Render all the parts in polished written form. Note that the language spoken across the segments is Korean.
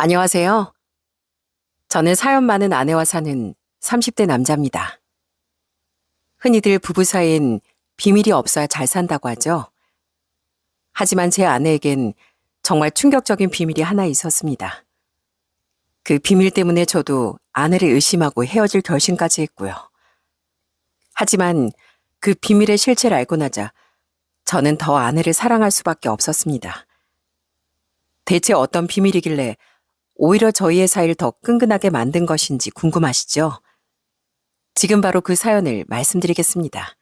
안녕하세요. 저는 사연 많은 아내와 사는 30대 남자입니다. 흔히들 부부 사이엔 비밀이 없어야 잘 산다고 하죠. 하지만 제 아내에겐 정말 충격적인 비밀이 하나 있었습니다. 그 비밀 때문에 저도 아내를 의심하고 헤어질 결심까지 했고요. 하지만 그 비밀의 실체를 알고 나자 저는 더 아내를 사랑할 수밖에 없었습니다. 대체 어떤 비밀이길래 오히려 저희의 사이를 더 끈끈하게 만든 것인지 궁금하시죠? 지금 바로 그 사연을 말씀드리겠습니다.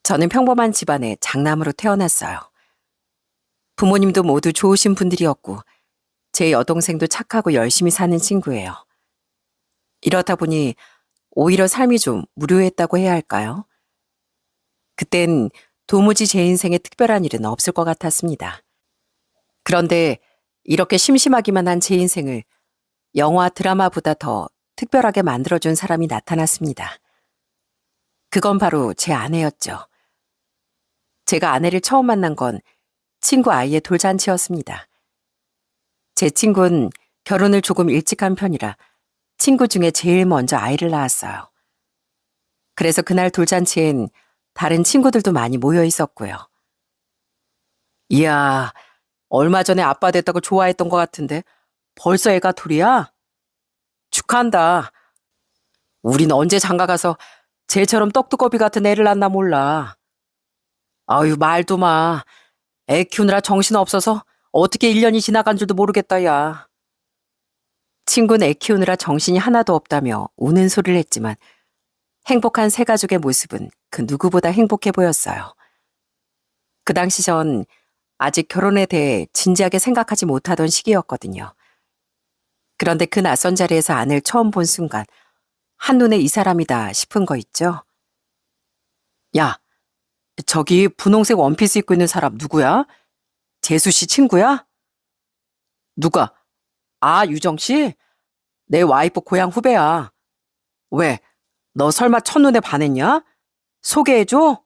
저는 평범한 집안의 장남으로 태어났어요. 부모님도 모두 좋으신 분들이었고 제 여동생도 착하고 열심히 사는 친구예요. 이렇다 보니 오히려 삶이 좀 무료했다고 해야 할까요? 그땐 도무지 제 인생에 특별한 일은 없을 것 같았습니다. 그런데 이렇게 심심하기만 한 제 인생을 영화 드라마보다 더 특별하게 만들어준 사람이 나타났습니다. 그건 바로 제 아내였죠. 제가 아내를 처음 만난 건 친구 아이의 돌잔치였습니다. 제 친구는 결혼을 조금 일찍 한 편이라 친구 중에 제일 먼저 아이를 낳았어요. 그래서 그날 돌잔치엔 다른 친구들도 많이 모여 있었고요. 이야, 얼마 전에 아빠 됐다고 좋아했던 것 같은데 벌써 애가 둘이야? 축하한다. 우린 언제 장가가서 쟤처럼 떡두꺼비 같은 애를 낳나 몰라. 아유, 말도 마. 애 키우느라 정신없어서 어떻게 1년이 지나간 줄도 모르겠다, 야. 친구는 애 키우느라 정신이 하나도 없다며 우는 소리를 했지만 행복한 새 가족의 모습은 그 누구보다 행복해 보였어요. 그 당시 전 아직 결혼에 대해 진지하게 생각하지 못하던 시기였거든요. 그런데 그 낯선 자리에서 아내를 처음 본 순간 한눈에 이 사람이다 싶은 거 있죠? 야, 저기 분홍색 원피스 입고 있는 사람 누구야? 재수 씨 친구야? 누가? 아, 유정 씨? 내 와이프 고향 후배야. 왜? 너 설마 첫눈에 반했냐? 소개해줘?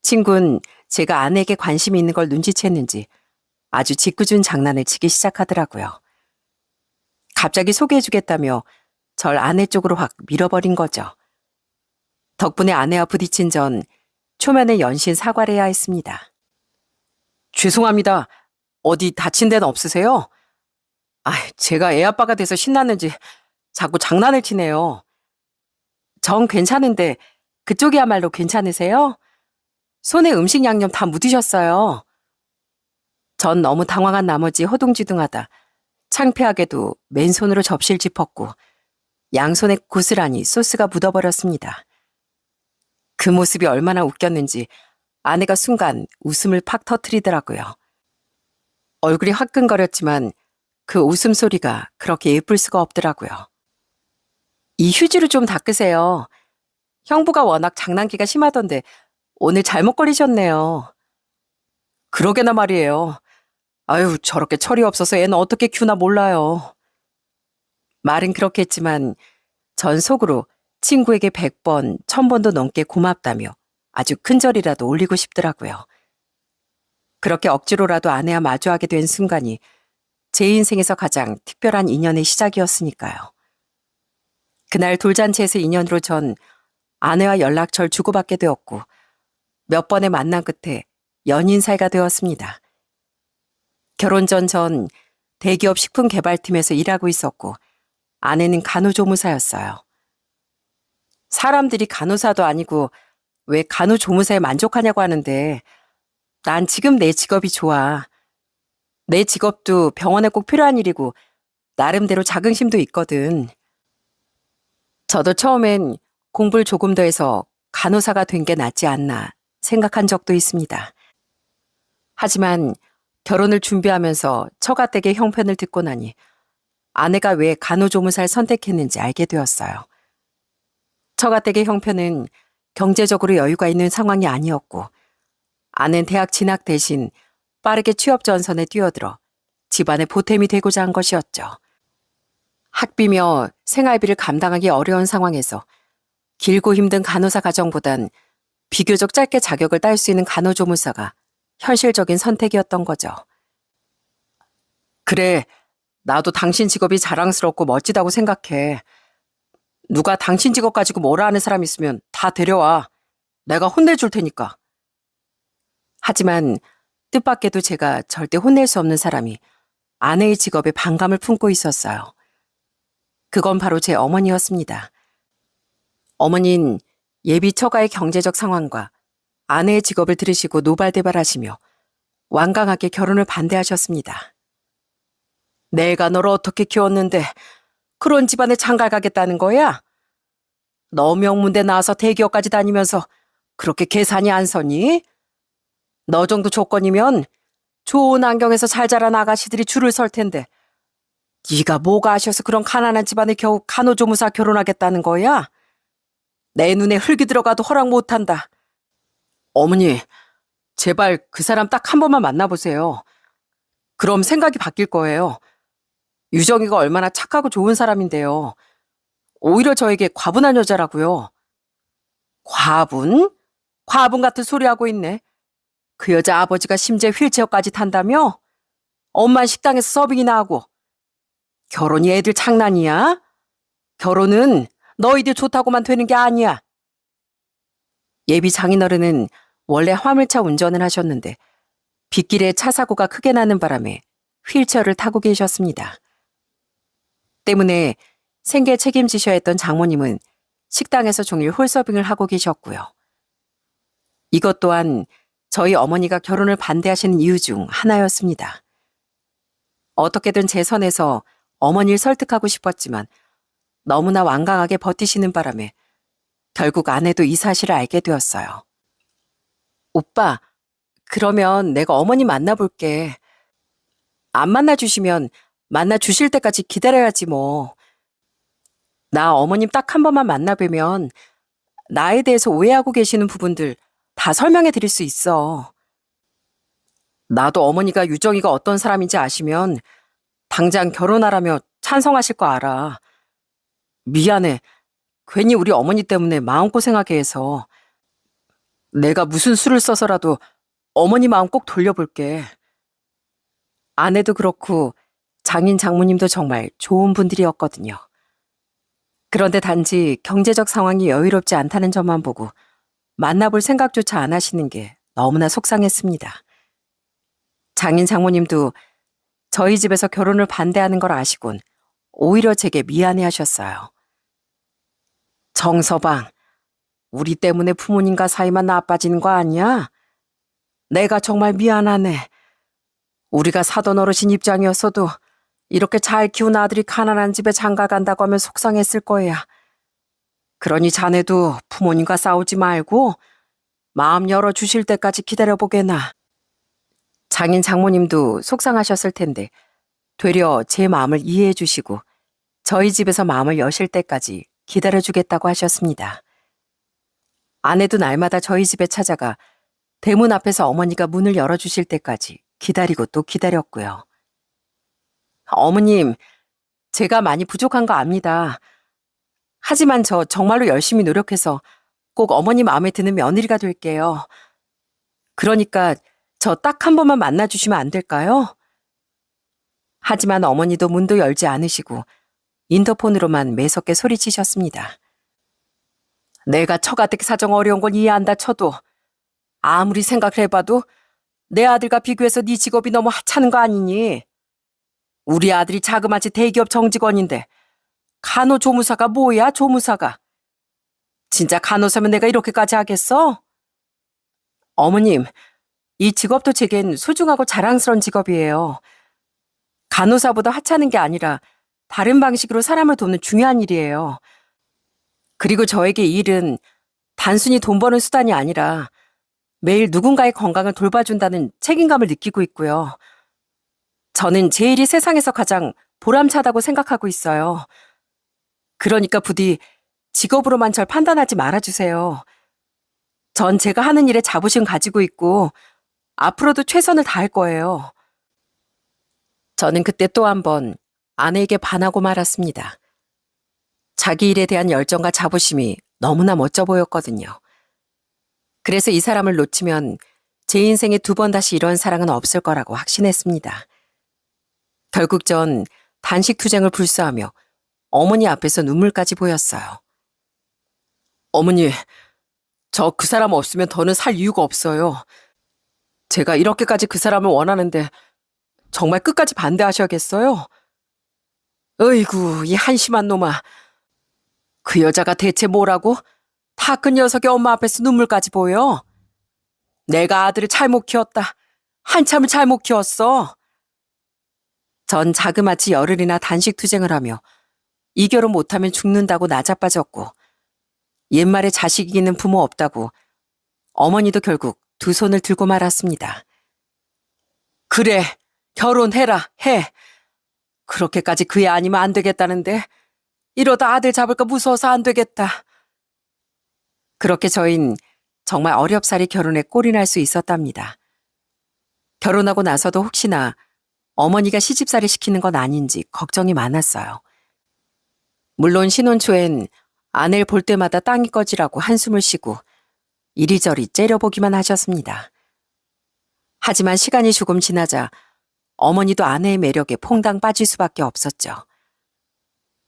친구는 제가 아내에게 관심이 있는 걸 눈치챘는지 아주 짓궂은 장난을 치기 시작하더라고요. 갑자기 소개해주겠다며 절 아내 쪽으로 확 밀어버린 거죠. 덕분에 아내와 부딪힌 전 초면에 연신 사과를 해야 했습니다. 죄송합니다. 어디 다친 데는 없으세요? 아, 제가 애 아빠가 돼서 신났는지 자꾸 장난을 치네요. 전 괜찮은데 그쪽이야말로 괜찮으세요? 손에 음식 양념 다 묻으셨어요. 전 너무 당황한 나머지 허둥지둥하다 창피하게도 맨손으로 접시를 짚었고 양손에 고스란히 소스가 묻어버렸습니다. 그 모습이 얼마나 웃겼는지 아내가 순간 웃음을 팍 터뜨리더라고요. 얼굴이 화끈거렸지만 그 웃음소리가 그렇게 예쁠 수가 없더라고요. 이 휴지로 좀 닦으세요. 형부가 워낙 장난기가 심하던데 오늘 잘못 걸리셨네요. 그러게나 말이에요. 아유, 저렇게 철이 없어서 애는 어떻게 키우나 몰라요. 말은 그렇게 했지만 전 속으로 친구에게 100번, 1000번도 넘게 고맙다며 아주 큰 절이라도 올리고 싶더라고요. 그렇게 억지로라도 아내와 마주하게 된 순간이 제 인생에서 가장 특별한 인연의 시작이었으니까요. 그날 돌잔치에서 인연으로 전 아내와 연락처를 주고받게 되었고 몇 번의 만남 끝에 연인 사이가 되었습니다. 결혼 전 대기업 식품개발팀에서 일하고 있었고 아내는 간호조무사였어요. 사람들이 간호사도 아니고 왜 간호조무사에 만족하냐고 하는데 난 지금 내 직업이 좋아. 내 직업도 병원에 꼭 필요한 일이고 나름대로 자긍심도 있거든. 저도 처음엔 공부를 조금 더 해서 간호사가 된 게 낫지 않나 생각한 적도 있습니다. 하지만 결혼을 준비하면서 처가댁의 형편을 듣고 나니 아내가 왜 간호조무사를 선택했는지 알게 되었어요. 처가댁의 형편은 경제적으로 여유가 있는 상황이 아니었고 아내는 대학 진학 대신 빠르게 취업 전선에 뛰어들어 집안의 보탬이 되고자 한 것이었죠. 학비며 생활비를 감당하기 어려운 상황에서 길고 힘든 간호사 가정보단 비교적 짧게 자격을 딸 수 있는 간호조무사가 현실적인 선택이었던 거죠. 그래, 나도 당신 직업이 자랑스럽고 멋지다고 생각해. 누가 당신 직업 가지고 뭐라 하는 사람 있으면 다 데려와. 내가 혼내줄 테니까. 하지만 뜻밖에도 제가 절대 혼낼 수 없는 사람이 아내의 직업에 반감을 품고 있었어요. 그건 바로 제 어머니였습니다. 어머니는 예비 처가의 경제적 상황과 아내의 직업을 들으시고 노발대발하시며 완강하게 결혼을 반대하셨습니다. 내가 너를 어떻게 키웠는데 그런 집안에 장가 가겠다는 거야? 너 명문대 나와서 대기업까지 다니면서 그렇게 계산이 안 서니? 너 정도 조건이면 좋은 안경에서 잘 자란 아가씨들이 줄을 설 텐데 네가 뭐가 아쉬워서 그런 가난한 집안에 겨우 간호조무사 결혼하겠다는 거야? 내 눈에 흙이 들어가도 허락 못한다. 어머니, 제발 그 사람 딱 한 번만 만나보세요. 그럼 생각이 바뀔 거예요. 유정이가 얼마나 착하고 좋은 사람인데요. 오히려 저에게 과분한 여자라고요. 과분? 과분 같은 소리 하고 있네. 그 여자 아버지가 심지어 휠체어까지 탄다며? 엄만 식당에서 서빙이나 하고. 결혼이 애들 장난이야? 결혼은 너희들 좋다고만 되는 게 아니야. 예비 장인어른은 원래 화물차 운전을 하셨는데 빗길에 차 사고가 크게 나는 바람에 휠체어를 타고 계셨습니다. 때문에 생계 책임지셔야 했던 장모님은 식당에서 종일 홀서빙을 하고 계셨고요. 이것 또한 저희 어머니가 결혼을 반대하시는 이유 중 하나였습니다. 어떻게든 제 선에서 어머니를 설득하고 싶었지만 너무나 완강하게 버티시는 바람에 결국 아내도 이 사실을 알게 되었어요. 오빠, 그러면 내가 어머니 만나볼게. 안 만나주시면 만나주실 때까지 기다려야지 뭐. 나 어머님 딱 한 번만 만나뵈면 나에 대해서 오해하고 계시는 부분들 다 설명해 드릴 수 있어. 나도 어머니가 유정이가 어떤 사람인지 아시면 당장 결혼하라며 찬성하실 거 알아. 미안해. 괜히 우리 어머니 때문에 마음고생하게 해서. 내가 무슨 수를 써서라도 어머니 마음 꼭 돌려볼게. 아내도 그렇고 장인 장모님도 정말 좋은 분들이었거든요. 그런데 단지 경제적 상황이 여유롭지 않다는 점만 보고 만나볼 생각조차 안 하시는 게 너무나 속상했습니다. 장인 장모님도 저희 집에서 결혼을 반대하는 걸 아시곤 오히려 제게 미안해하셨어요. 정서방, 우리 때문에 부모님과 사이만 나빠지는 거 아니야? 내가 정말 미안하네. 우리가 사돈 어르신 입장이었어도 이렇게 잘 키운 아들이 가난한 집에 장가 간다고 하면 속상했을 거야. 그러니 자네도 부모님과 싸우지 말고 마음 열어주실 때까지 기다려보게나. 장인 장모님도 속상하셨을 텐데 되려 제 마음을 이해해 주시고 저희 집에서 마음을 여실 때까지 기다려주겠다고 하셨습니다. 아내도 날마다 저희 집에 찾아가 대문 앞에서 어머니가 문을 열어주실 때까지 기다리고 또 기다렸고요. 어머님, 제가 많이 부족한 거 압니다. 하지만 저 정말로 열심히 노력해서 꼭 어머니 마음에 드는 며느리가 될게요. 그러니까 저 딱 한 번만 만나주시면 안 될까요? 하지만 어머니도 문도 열지 않으시고 인터폰으로만 매섭게 소리치셨습니다. 내가 처가댁 사정 어려운 건 이해한다 쳐도 아무리 생각을 해봐도 내 아들과 비교해서 네 직업이 너무 하찮은 거 아니니? 우리 아들이 자그마치 대기업 정직원인데 간호조무사가 뭐야, 조무사가. 진짜 간호사면 내가 이렇게까지 하겠어? 어머님, 이 직업도 제겐 소중하고 자랑스러운 직업이에요. 간호사보다 하찮은 게 아니라 다른 방식으로 사람을 돕는 중요한 일이에요. 그리고 저에게 이 일은 단순히 돈 버는 수단이 아니라 매일 누군가의 건강을 돌봐준다는 책임감을 느끼고 있고요. 저는 제 일이 세상에서 가장 보람차다고 생각하고 있어요. 그러니까 부디 직업으로만 절 판단하지 말아주세요. 전 제가 하는 일에 자부심 가지고 있고 앞으로도 최선을 다할 거예요. 저는 그때 또 한 번 아내에게 반하고 말았습니다. 자기 일에 대한 열정과 자부심이 너무나 멋져 보였거든요. 그래서 이 사람을 놓치면 제 인생에 두 번 다시 이런 사랑은 없을 거라고 확신했습니다. 결국 전 단식 투쟁을 불사하며 어머니 앞에서 눈물까지 보였어요. 어머니, 저 그 사람 없으면 더는 살 이유가 없어요. 제가 이렇게까지 그 사람을 원하는데 정말 끝까지 반대하셔야겠어요? 어이구, 이 한심한 놈아. 그 여자가 대체 뭐라고? 다 큰 녀석이 엄마 앞에서 눈물까지 보여. 내가 아들을 잘못 키웠다. 한참을 잘못 키웠어. 전 자그마치 열흘이나 단식 투쟁을 하며 이 결혼 못하면 죽는다고 나자빠졌고 옛말에 자식 이기는 부모 없다고 어머니도 결국 두 손을 들고 말았습니다. 그래, 결혼해라, 해. 그렇게까지 그 애 아니면 안 되겠다는데 이러다 아들 잡을까 무서워서 안 되겠다. 그렇게 저흰 정말 어렵사리 결혼에 꼴이 날 수 있었답니다. 결혼하고 나서도 혹시나 어머니가 시집살이 시키는 건 아닌지 걱정이 많았어요. 물론 신혼 초엔 아내를 볼 때마다 땅이 꺼지라고 한숨을 쉬고 이리저리 째려보기만 하셨습니다. 하지만 시간이 조금 지나자 어머니도 아내의 매력에 퐁당 빠질 수밖에 없었죠.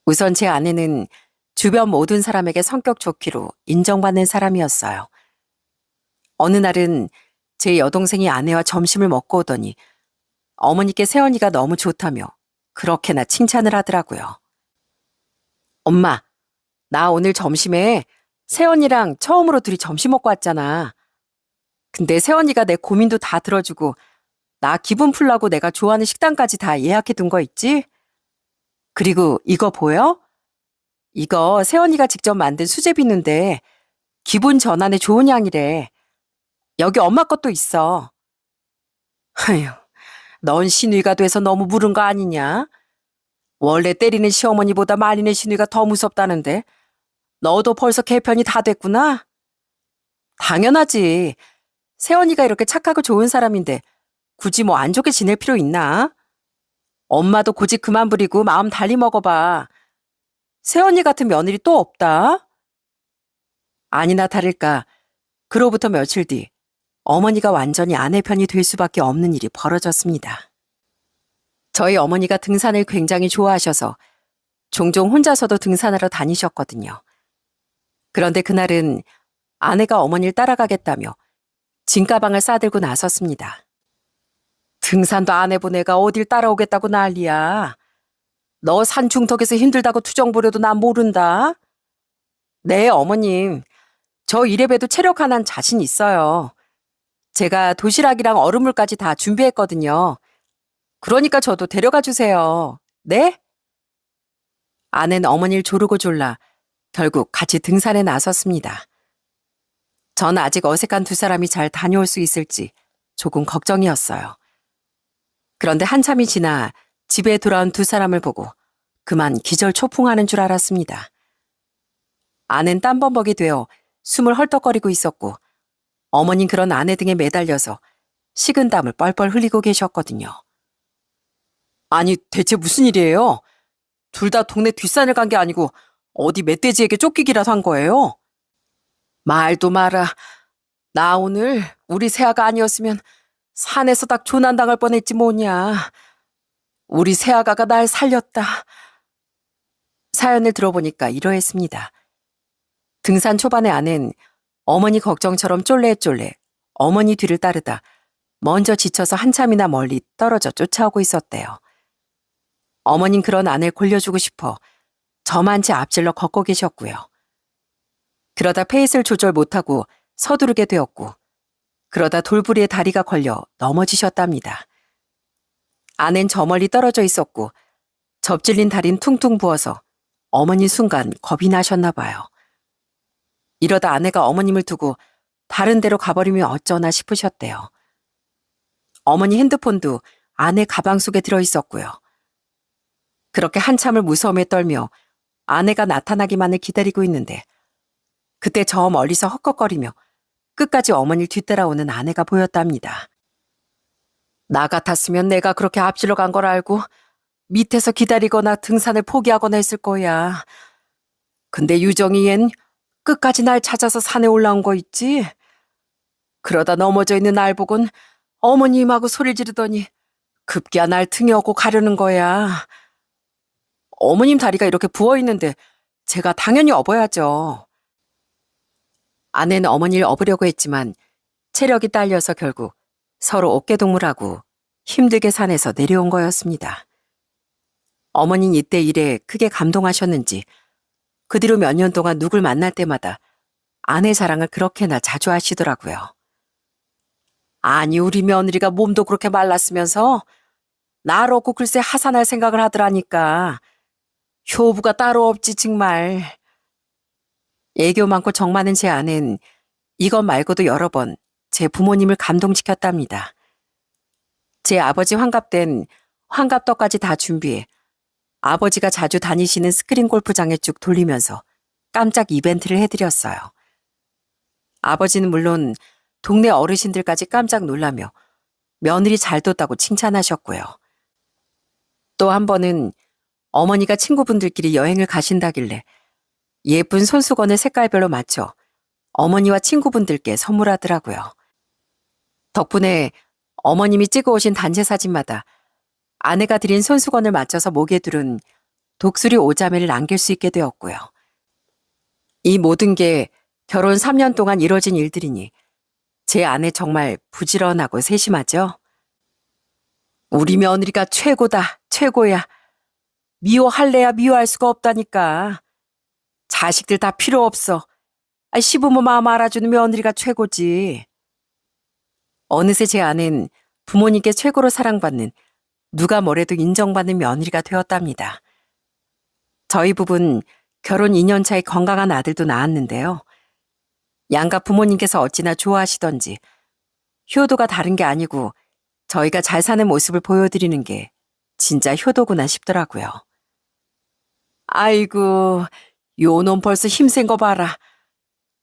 우선 제 아내는 주변 모든 사람에게 성격 좋기로 인정받는 사람이었어요. 어느 날은 제 여동생이 아내와 점심을 먹고 오더니 어머니께 새언니가 너무 좋다며 그렇게나 칭찬을 하더라고요. 엄마, 나 오늘 점심에 새언니랑 처음으로 둘이 점심 먹고 왔잖아. 근데 새언니가 내 고민도 다 들어주고 나 기분 풀라고 내가 좋아하는 식당까지 다 예약해 둔 거 있지? 그리고 이거 보여? 이거 새언니가 직접 만든 수제비누인데 기분 전환에 좋은 향이래. 여기 엄마 것도 있어. 아휴, 넌 시누이가 돼서 너무 물은 거 아니냐? 원래 때리는 시어머니보다 말리는 시누이가 더 무섭다는데 너도 벌써 개편이 다 됐구나? 당연하지. 새언니가 이렇게 착하고 좋은 사람인데 굳이 뭐 안 좋게 지낼 필요 있나? 엄마도 고집 그만 부리고 마음 달리 먹어봐. 새언니 같은 며느리 또 없다? 아니나 다를까 그로부터 며칠 뒤 어머니가 완전히 아내 편이 될 수밖에 없는 일이 벌어졌습니다. 저희 어머니가 등산을 굉장히 좋아하셔서 종종 혼자서도 등산하러 다니셨거든요. 그런데 그날은 아내가 어머니를 따라가겠다며 짐가방을 싸들고 나섰습니다. 등산도 안 해본 애가 어딜 따라오겠다고 난리야. 너 산 중턱에서 힘들다고 투정 부려도 난 모른다. 네, 어머님. 저 이래봬도 체력 하나는 자신 있어요. 제가 도시락이랑 얼음물까지 다 준비했거든요. 그러니까 저도 데려가 주세요. 네? 아내는 어머니를 조르고 졸라 결국 같이 등산에 나섰습니다. 전 아직 어색한 두 사람이 잘 다녀올 수 있을지 조금 걱정이었어요. 그런데 한참이 지나 집에 돌아온 두 사람을 보고 그만 기절초풍하는 줄 알았습니다. 아내는 땀범벅이 되어 숨을 헐떡거리고 있었고 어머닌 그런 아내 등에 매달려서 식은 땀을 뻘뻘 흘리고 계셨거든요. 아니 대체 무슨 일이에요? 둘 다 동네 뒷산을 간 게 아니고 어디 멧돼지에게 쫓기기라도 한 거예요? 말도 마라. 나 오늘 우리 새아가 아니었으면 산에서 딱 조난당할 뻔했지 뭐냐. 우리 새아가가 날 살렸다. 사연을 들어보니까 이러했습니다. 등산 초반의 아내는 어머니 걱정처럼 쫄래쫄래 어머니 뒤를 따르다 먼저 지쳐서 한참이나 멀리 떨어져 쫓아오고 있었대요. 어머닌 그런 아내를 골려주고 싶어 저만치 앞질러 걷고 계셨고요. 그러다 페이스를 조절 못하고 서두르게 되었고 그러다 돌부리에 다리가 걸려 넘어지셨답니다. 아낸 저 멀리 떨어져 있었고 접질린 다리는 퉁퉁 부어서 어머니 순간 겁이 나셨나 봐요. 이러다 아내가 어머님을 두고 다른 데로 가버리면 어쩌나 싶으셨대요. 어머니 핸드폰도 아내 가방 속에 들어있었고요. 그렇게 한참을 무서움에 떨며 아내가 나타나기만을 기다리고 있는데 그때 저 멀리서 헉헉거리며 끝까지 어머니를 뒤따라오는 아내가 보였답니다. 나 같았으면 내가 그렇게 앞질러 간 걸 알고 밑에서 기다리거나 등산을 포기하거나 했을 거야. 근데 유정이 얜 끝까지 날 찾아서 산에 올라온 거 있지? 그러다 넘어져 있는 날 보곤 어머님하고 소리 지르더니 급기야 날 등에 업고 가려는 거야. 어머님 다리가 이렇게 부어있는데 제가 당연히 업어야죠. 아내는 어머니를 업으려고 했지만 체력이 딸려서 결국 서로 어깨동무라고 힘들게 산에서 내려온 거였습니다. 어머니는 이때 일에 크게 감동하셨는지 그 뒤로 몇 년 동안 누굴 만날 때마다 아내 자랑을 그렇게나 자주 하시더라고요. 아니 우리 며느리가 몸도 그렇게 말랐으면서 날 얻고 글쎄 하산할 생각을 하더라니까. 효부가 따로 없지 정말. 애교 많고 정 많은 제 아내는 이것 말고도 여러 번 제 부모님을 감동시켰답니다. 제 아버지 환갑 땐 환갑떡까지 다 준비해 아버지가 자주 다니시는 스크린 골프장에 쭉 돌리면서 깜짝 이벤트를 해드렸어요. 아버지는 물론 동네 어르신들까지 깜짝 놀라며 며느리 잘 뒀다고 칭찬하셨고요. 또 한 번은 어머니가 친구분들끼리 여행을 가신다길래 예쁜 손수건을 색깔별로 맞춰 어머니와 친구분들께 선물하더라고요. 덕분에 어머님이 찍어오신 단체 사진마다 아내가 드린 손수건을 맞춰서 목에 두른 독수리 오자매를 남길 수 있게 되었고요. 이 모든 게 결혼 3년 동안 이뤄진 일들이니 제 아내 정말 부지런하고 세심하죠. 우리 며느리가 최고다, 최고야. 미워할래야 미워할 수가 없다니까. 자식들 다 필요 없어. 시부모 마음 알아주는 며느리가 최고지. 어느새 제 아내는 부모님께 최고로 사랑받는 누가 뭐래도 인정받는 며느리가 되었답니다. 저희 부부는 결혼 2년 차에 건강한 아들도 낳았는데요. 양가 부모님께서 어찌나 좋아하시던지 효도가 다른 게 아니고 저희가 잘 사는 모습을 보여드리는 게 진짜 효도구나 싶더라고요. 아이고, 요놈 벌써 힘센 거 봐라.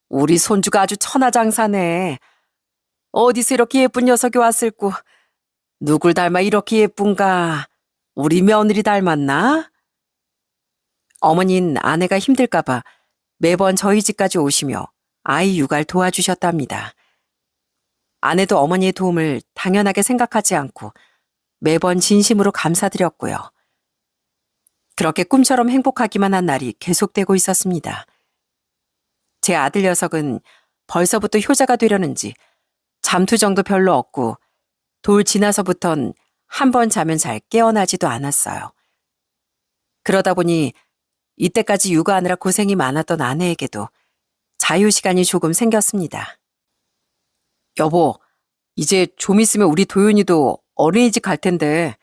우리 손주가 아주 천하장사네. 어디서 이렇게 예쁜 녀석이 왔을꼬. 누굴 닮아 이렇게 예쁜가? 우리 며느리 닮았나? 어머니는 아내가 힘들까봐 매번 저희 집까지 오시며 아이 육아를 도와주셨답니다. 아내도 어머니의 도움을 당연하게 생각하지 않고 매번 진심으로 감사드렸고요. 그렇게 꿈처럼 행복하기만 한 날이 계속되고 있었습니다. 제 아들 녀석은 벌써부터 효자가 되려는지 잠투정도 별로 없고 돌 지나서부턴 한 번 자면 잘 깨어나지도 않았어요. 그러다 보니 이때까지 육아하느라 고생이 많았던 아내에게도 자유시간이 조금 생겼습니다. 여보, 이제 좀 있으면 우리 도윤이도 어린이집 갈 텐데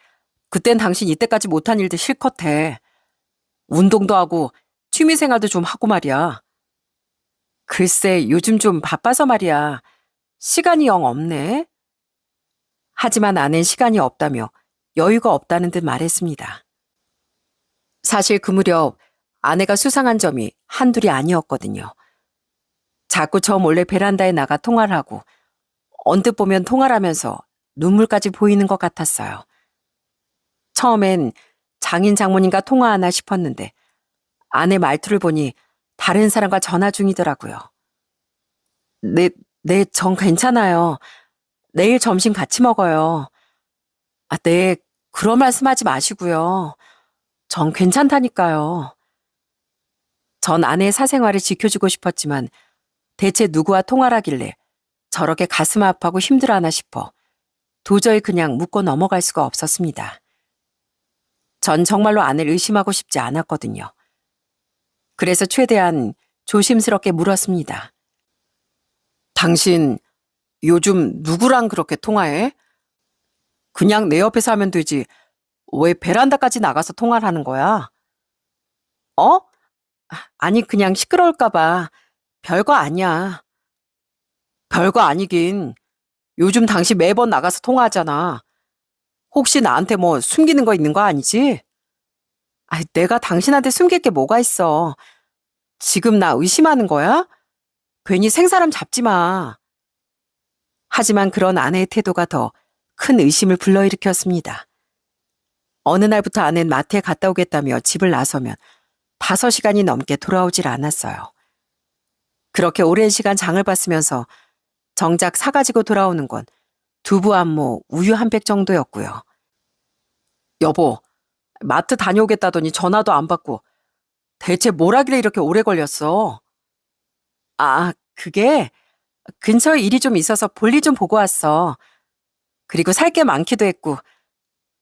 그땐 당신 이때까지 못한 일들 실컷 해. 운동도 하고 취미생활도 좀 하고 말이야. 글쎄 요즘 좀 바빠서 말이야. 시간이 영 없네. 하지만 아내는 시간이 없다며 여유가 없다는 듯 말했습니다. 사실 그 무렵 아내가 수상한 점이 한둘이 아니었거든요. 자꾸 저 몰래 베란다에 나가 통화를 하고 언뜻 보면 통화를 하면서 눈물까지 보이는 것 같았어요. 처음엔 장인 장모님과 통화하나 싶었는데 아내 말투를 보니 다른 사람과 전화 중이더라고요. 네, 전 괜찮아요. 내일 점심 같이 먹어요. 네, 그런 말씀하지 마시고요. 전 괜찮다니까요. 전 아내의 사생활을 지켜주고 싶었지만 대체 누구와 통화를 하길래 저렇게 가슴 아파하고 힘들어하나 싶어 도저히 그냥 묻고 넘어갈 수가 없었습니다. 전 정말로 아내를 의심하고 싶지 않았거든요. 그래서 최대한 조심스럽게 물었습니다. 당신 요즘 누구랑 그렇게 통화해? 그냥 내 옆에서 하면 되지. 왜 베란다까지 나가서 통화를 하는 거야? 어? 아니 그냥 시끄러울까 봐. 별거 아니야. 별거 아니긴. 요즘 당신 매번 나가서 통화하잖아. 혹시 나한테 뭐 숨기는 거 있는 거 아니지? 내가 당신한테 숨길 게 뭐가 있어. 지금 나 의심하는 거야? 괜히 생사람 잡지 마. 하지만 그런 아내의 태도가 더 큰 의심을 불러일으켰습니다. 어느 날부터 아내는 마트에 갔다 오겠다며 집을 나서면 5시간이 넘게 돌아오질 않았어요. 그렇게 오랜 시간 장을 봤으면서 정작 사가지고 돌아오는 건 두부 한 모, 우유 한 팩 정도였고요. 여보, 마트 다녀오겠다더니 전화도 안 받고 대체 뭘 하길래 이렇게 오래 걸렸어? 아, 그게 근처에 일이 좀 있어서 볼일 좀 보고 왔어. 그리고 살 게 많기도 했고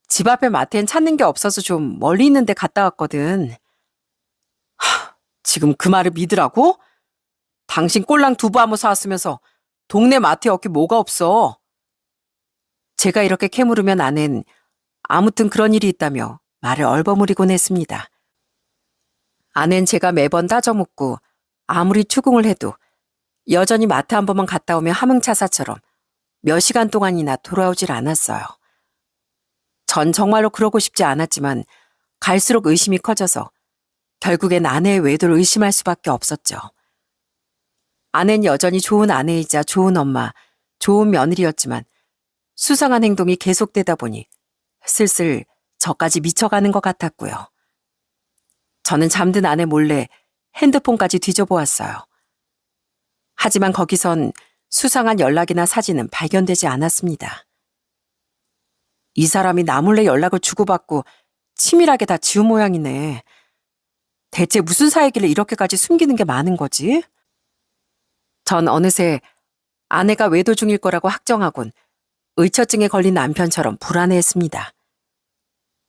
집 앞에 마트엔 찾는 게 없어서 좀 멀리 있는 데 갔다 왔거든. 지금 그 말을 믿으라고? 당신 꼴랑 두부 한모 사왔으면서 동네 마트에 얻기 뭐가 없어. 제가 이렇게 캐물으면 아는 아무튼 그런 일이 있다며 말을 얼버무리곤 했습니다. 아는 제가 매번 따져묻고 아무리 추궁을 해도 여전히 마트 한 번만 갔다 오면 함흥차사처럼 몇 시간 동안이나 돌아오질 않았어요. 전 정말로 그러고 싶지 않았지만 갈수록 의심이 커져서 결국엔 아내의 외도를 의심할 수밖에 없었죠. 아내는 여전히 좋은 아내이자 좋은 엄마, 좋은 며느리였지만 수상한 행동이 계속되다 보니 슬슬 저까지 미쳐가는 것 같았고요. 저는 잠든 아내 몰래 핸드폰까지 뒤져보았어요. 하지만 거기선 수상한 연락이나 사진은 발견되지 않았습니다. 이 사람이 나 몰래 연락을 주고받고 치밀하게 다 지운 모양이네. 대체 무슨 사이길래 이렇게까지 숨기는 게 많은 거지? 전 어느새 아내가 외도 중일 거라고 확정하곤 의처증에 걸린 남편처럼 불안해했습니다.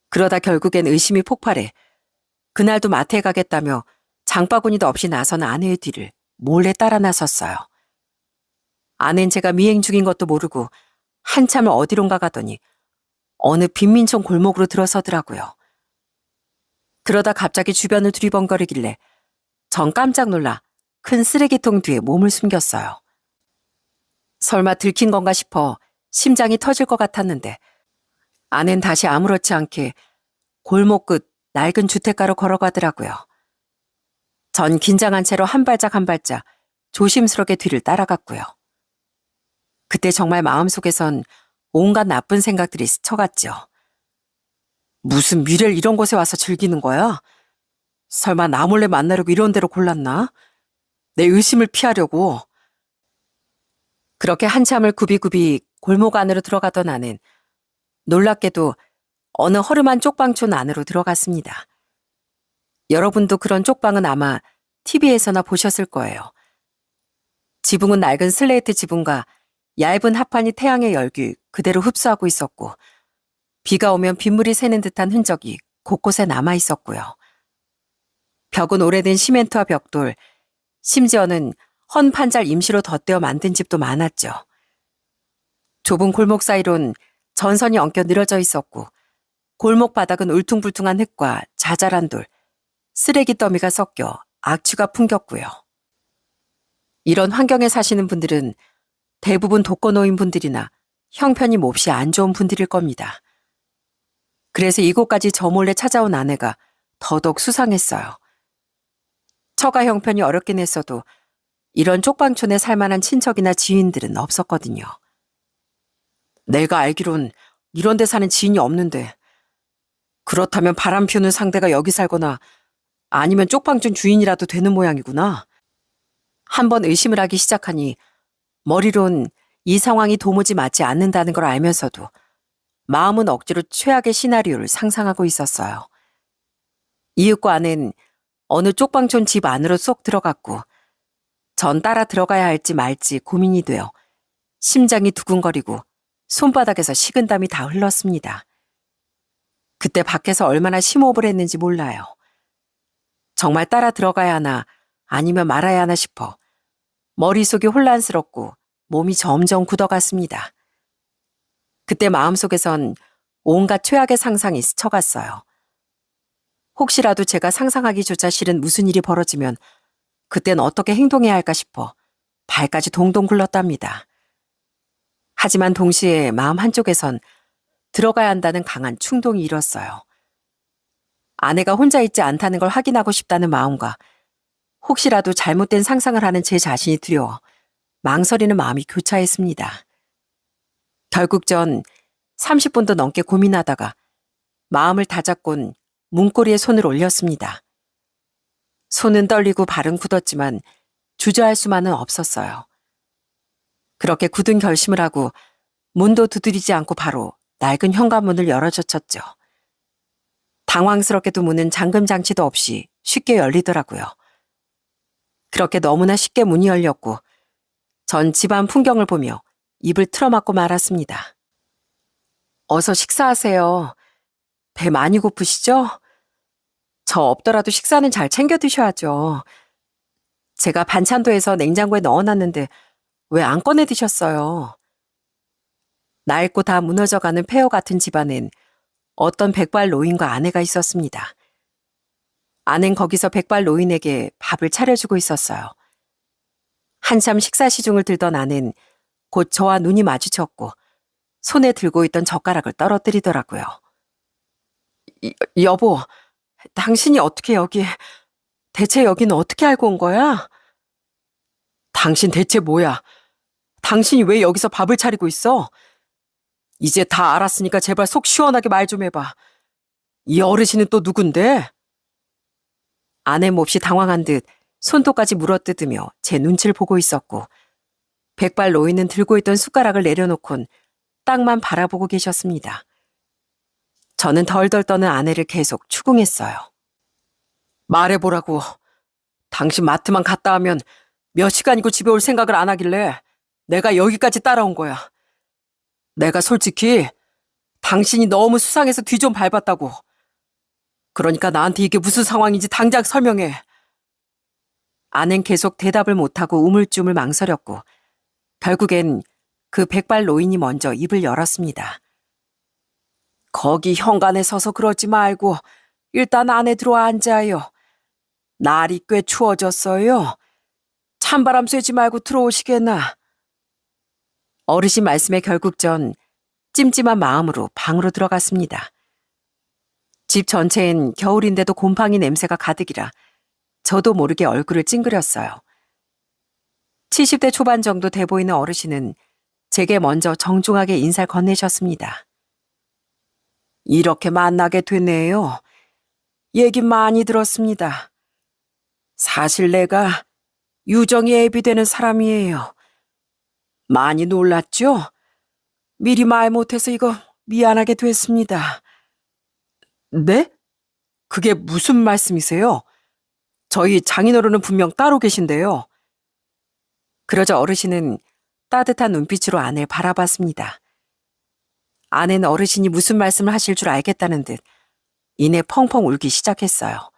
그러다 결국엔 의심이 폭발해 그날도 마트에 가겠다며 장바구니도 없이 나선 아내의 뒤를 몰래 따라 나섰어요. 아내는 제가 미행 중인 것도 모르고 한참을 어디론가 가더니 어느 빈민촌 골목으로 들어서더라고요. 그러다 갑자기 주변을 두리번거리길래 전 깜짝 놀라 큰 쓰레기통 뒤에 몸을 숨겼어요. 설마 들킨 건가 싶어 심장이 터질 것 같았는데 아내는 다시 아무렇지 않게 골목 끝 낡은 주택가로 걸어가더라고요. 전 긴장한 채로 한 발짝 한 발짝 조심스럽게 뒤를 따라갔고요. 그때 정말 마음속에선 온갖 나쁜 생각들이 스쳐갔죠. 무슨 미래를 이런 곳에 와서 즐기는 거야? 설마 나 몰래 만나려고 이런 데로 골랐나? 내 의심을 피하려고. 그렇게 한참을 굽이굽이 골목 안으로 들어가던 나는 놀랍게도 어느 허름한 쪽방촌 안으로 들어갔습니다. 여러분도 그런 쪽방은 아마 TV에서나 보셨을 거예요. 지붕은 낡은 슬레이트 지붕과 얇은 합판이 태양의 열기 그대로 흡수하고 있었고 비가 오면 빗물이 새는 듯한 흔적이 곳곳에 남아 있었고요. 벽은 오래된 시멘트와 벽돌, 심지어는 헌 판잘 임시로 덧대어 만든 집도 많았죠. 좁은 골목 사이론 전선이 엉켜 늘어져 있었고 골목 바닥은 울퉁불퉁한 흙과 자잘한 돌, 쓰레기 더미가 섞여 악취가 풍겼고요. 이런 환경에 사시는 분들은 대부분 독거노인 분들이나 형편이 몹시 안 좋은 분들일 겁니다. 그래서 이곳까지 저 몰래 찾아온 아내가 더더욱 수상했어요. 처가 형편이 어렵긴 했어도 이런 쪽방촌에 살만한 친척이나 지인들은 없었거든요. 내가 알기론 이런 데 사는 지인이 없는데 그렇다면 바람 피우는 상대가 여기 살거나 아니면 쪽방촌 주인이라도 되는 모양이구나. 한번 의심을 하기 시작하니 머리론 이 상황이 도무지 맞지 않는다는 걸 알면서도 마음은 억지로 최악의 시나리오를 상상하고 있었어요. 이윽고 아는 어느 쪽방촌 집 안으로 쏙 들어갔고 전 따라 들어가야 할지 말지 고민이 되어 심장이 두근거리고 손바닥에서 식은땀이 다 흘렀습니다. 그때 밖에서 얼마나 심호흡을 했는지 몰라요. 정말 따라 들어가야 하나 아니면 말아야 하나 싶어 머릿속이 혼란스럽고 몸이 점점 굳어갔습니다. 그때 마음속에선 온갖 최악의 상상이 스쳐갔어요. 혹시라도 제가 상상하기조차 싫은 무슨 일이 벌어지면 그땐 어떻게 행동해야 할까 싶어 발까지 동동 굴렀답니다. 하지만 동시에 마음 한쪽에선 들어가야 한다는 강한 충동이 일었어요. 아내가 혼자 있지 않다는 걸 확인하고 싶다는 마음과 혹시라도 잘못된 상상을 하는 제 자신이 두려워 망설이는 마음이 교차했습니다. 결국 전 30분도 넘게 고민하다가 마음을 다잡곤 문고리에 손을 올렸습니다. 손은 떨리고 발은 굳었지만 주저할 수만은 없었어요. 그렇게 굳은 결심을 하고 문도 두드리지 않고 바로 낡은 현관문을 열어젖혔죠. 당황스럽게도 문은 잠금 장치도 없이 쉽게 열리더라고요. 그렇게 너무나 쉽게 문이 열렸고 전 집안 풍경을 보며 입을 틀어막고 말았습니다. 어서 식사하세요. 배 많이 고프시죠? 저 없더라도 식사는 잘 챙겨 드셔야죠. 제가 반찬도 해서 냉장고에 넣어놨는데 왜 안 꺼내 드셨어요? 낡고 다 무너져가는 폐허 같은 집안엔 어떤 백발 노인과 아내가 있었습니다. 아낸 거기서 백발 노인에게 밥을 차려주고 있었어요. 한참 식사 시중을 들던 아낸 곧 저와 눈이 마주쳤고 손에 들고 있던 젓가락을 떨어뜨리더라고요. 여보, 당신이 어떻게 대체 여기는 어떻게 알고 온 거야? 당신 대체 뭐야? 당신이 왜 여기서 밥을 차리고 있어? 이제 다 알았으니까 제발 속 시원하게 말 좀 해봐. 이 어르신은 또 누군데? 아내 몹시 당황한 듯 손톱까지 물어뜯으며 제 눈치를 보고 있었고 백발 노인은 들고 있던 숟가락을 내려놓곤 땅만 바라보고 계셨습니다. 저는 덜덜 떠는 아내를 계속 추궁했어요. 말해보라고. 당신 마트만 갔다 하면 몇 시간이고 집에 올 생각을 안 하길래 내가 여기까지 따라온 거야. 내가 솔직히 당신이 너무 수상해서 뒤 좀 밟았다고. 그러니까 나한테 이게 무슨 상황인지 당장 설명해. 아는 계속 대답을 못하고 우물쭈물 망설였고 결국엔 그 백발 노인이 먼저 입을 열었습니다. 거기 현관에 서서 그러지 말고 일단 안에 들어와 앉아요. 날이 꽤 추워졌어요. 찬바람 쐬지 말고 들어오시겠나. 어르신 말씀에 결국 전 찜찜한 마음으로 방으로 들어갔습니다. 집 전체엔 겨울인데도 곰팡이 냄새가 가득이라 저도 모르게 얼굴을 찡그렸어요. 70대 초반 정도 돼 보이는 어르신은 제게 먼저 정중하게 인사를 건네셨습니다. 이렇게 만나게 되네요. 얘기 많이 들었습니다. 사실 내가 유정이 애비되는 사람이에요. 많이 놀랐죠? 미리 말 못해서 이거 미안하게 됐습니다. 네? 그게 무슨 말씀이세요? 저희 장인어른은 분명 따로 계신데요. 그러자 어르신은 따뜻한 눈빛으로 아내를 바라봤습니다. 아내는 어르신이 무슨 말씀을 하실 줄 알겠다는 듯 이내 펑펑 울기 시작했어요.